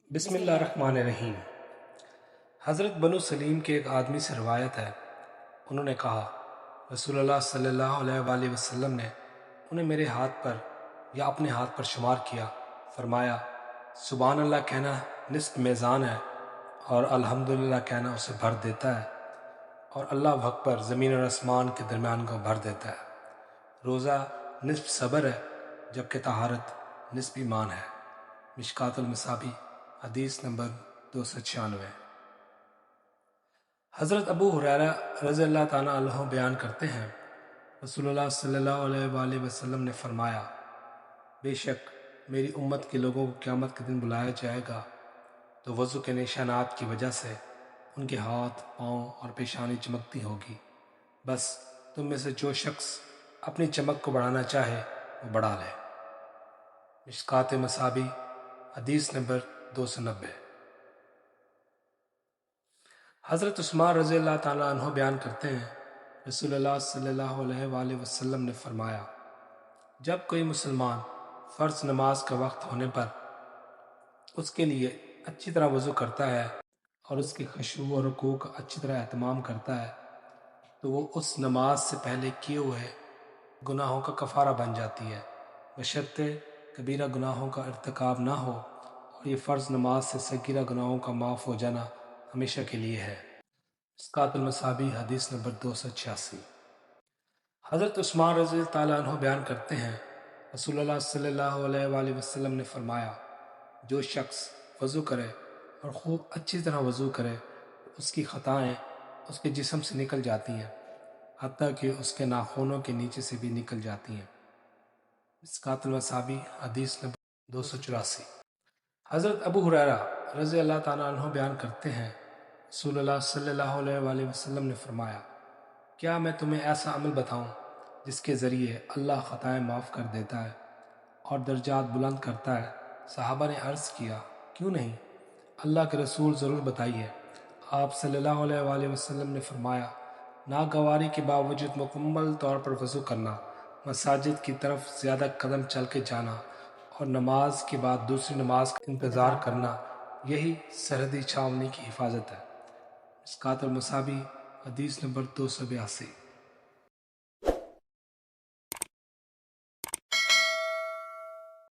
بسم اللہ الرحمن الرحیم۔ حضرت بنو سلیم کے ایک آدمی سے روایت ہے، انہوں نے کہا رسول اللہ صلی اللہ علیہ وآلہ وسلم نے انہیں میرے ہاتھ پر یا اپنے ہاتھ پر شمار کیا، فرمایا سبحان اللہ کہنا نصف میزان ہے اور الحمدللہ کہنا اسے بھر دیتا ہے، اور اللہ اکبر زمین اور آسمان کے درمیان کو بھر دیتا ہے۔ روزہ نصف صبر ہے جبکہ طہارت نصف ایمان ہے۔ مشکوٰۃ المصابیح حدیث نمبر 296۔ حضرت ابو ہریرہ رضی اللہ تعالیٰ عنہ بیان کرتے ہیں، رسول اللہ صلی اللہ علیہ وآلہ وسلم نے فرمایا، بے شک میری امت کے لوگوں کو قیامت کے دن بلایا جائے گا تو وضو کے نشانات کی وجہ سے ان کے ہاتھ، پاؤں اور پیشانی چمکتی ہوگی، بس تم میں سے جو شخص اپنی چمک کو بڑھانا چاہے وہ بڑھا لے۔ مشکوٰۃ المصابیح حدیث نمبر 290۔ حضرت عثمان رضی اللہ تعالیٰ عنہ بیان کرتے ہیں، رسول اللہ صلی اللہ علیہ وآلہ وسلم نے فرمایا، جب کوئی مسلمان فرض نماز کا وقت ہونے پر اس کے لیے اچھی طرح وضو کرتا ہے اور اس کی خشوع اور رکوع کا اچھی طرح اہتمام کرتا ہے تو وہ اس نماز سے پہلے کیے ہوئے گناہوں کا کفارہ بن جاتی ہے، بشرطے کبیرہ گناہوں کا ارتکاب نہ ہو، اور یہ فرض نماز سے صغیرہ گناہوں کا معاف ہو جانا ہمیشہ کے لیے ہے۔ مشکوٰۃ المصابیح حدیث نمبر 286۔ حضرت عثمان رضی اللہ تعالیٰ عنہ بیان کرتے ہیں، رسول اللہ صلی اللہ علیہ وآلہ وسلم نے فرمایا، جو شخص وضو کرے اور خوب اچھی طرح وضو کرے اس کی خطائیں اس کے جسم سے نکل جاتی ہیں، حتیٰ کہ اس کے ناخنوں کے نیچے سے بھی نکل جاتی ہیں۔ مشکوٰۃ المصابیح حدیث نمبر 284۔ حضرت ابو ہریرہ رضی اللہ تعالیٰ عنہ بیان کرتے ہیں، رسول اللہ صلی اللہ علیہ وآلہ وسلم نے فرمایا، کیا میں تمہیں ایسا عمل بتاؤں جس کے ذریعے اللہ خطائیں معاف کر دیتا ہے اور درجات بلند کرتا ہے؟ صحابہ نے عرض کیا، کیوں نہیں، اللہ کے رسول ضرور بتائیے۔ آپ صلی اللہ علیہ وآلہ وسلم نے فرمایا، ناگواری کے باوجود مکمل طور پر وضو کرنا، مساجد کی طرف زیادہ قدم چل کے جانا اور نماز کے بعد دوسری نماز کا انتظار کرنا، یہی سرحدی چھاؤنی کی حفاظت ہے۔ مشکوٰۃ المصابیح حدیث نمبر 282۔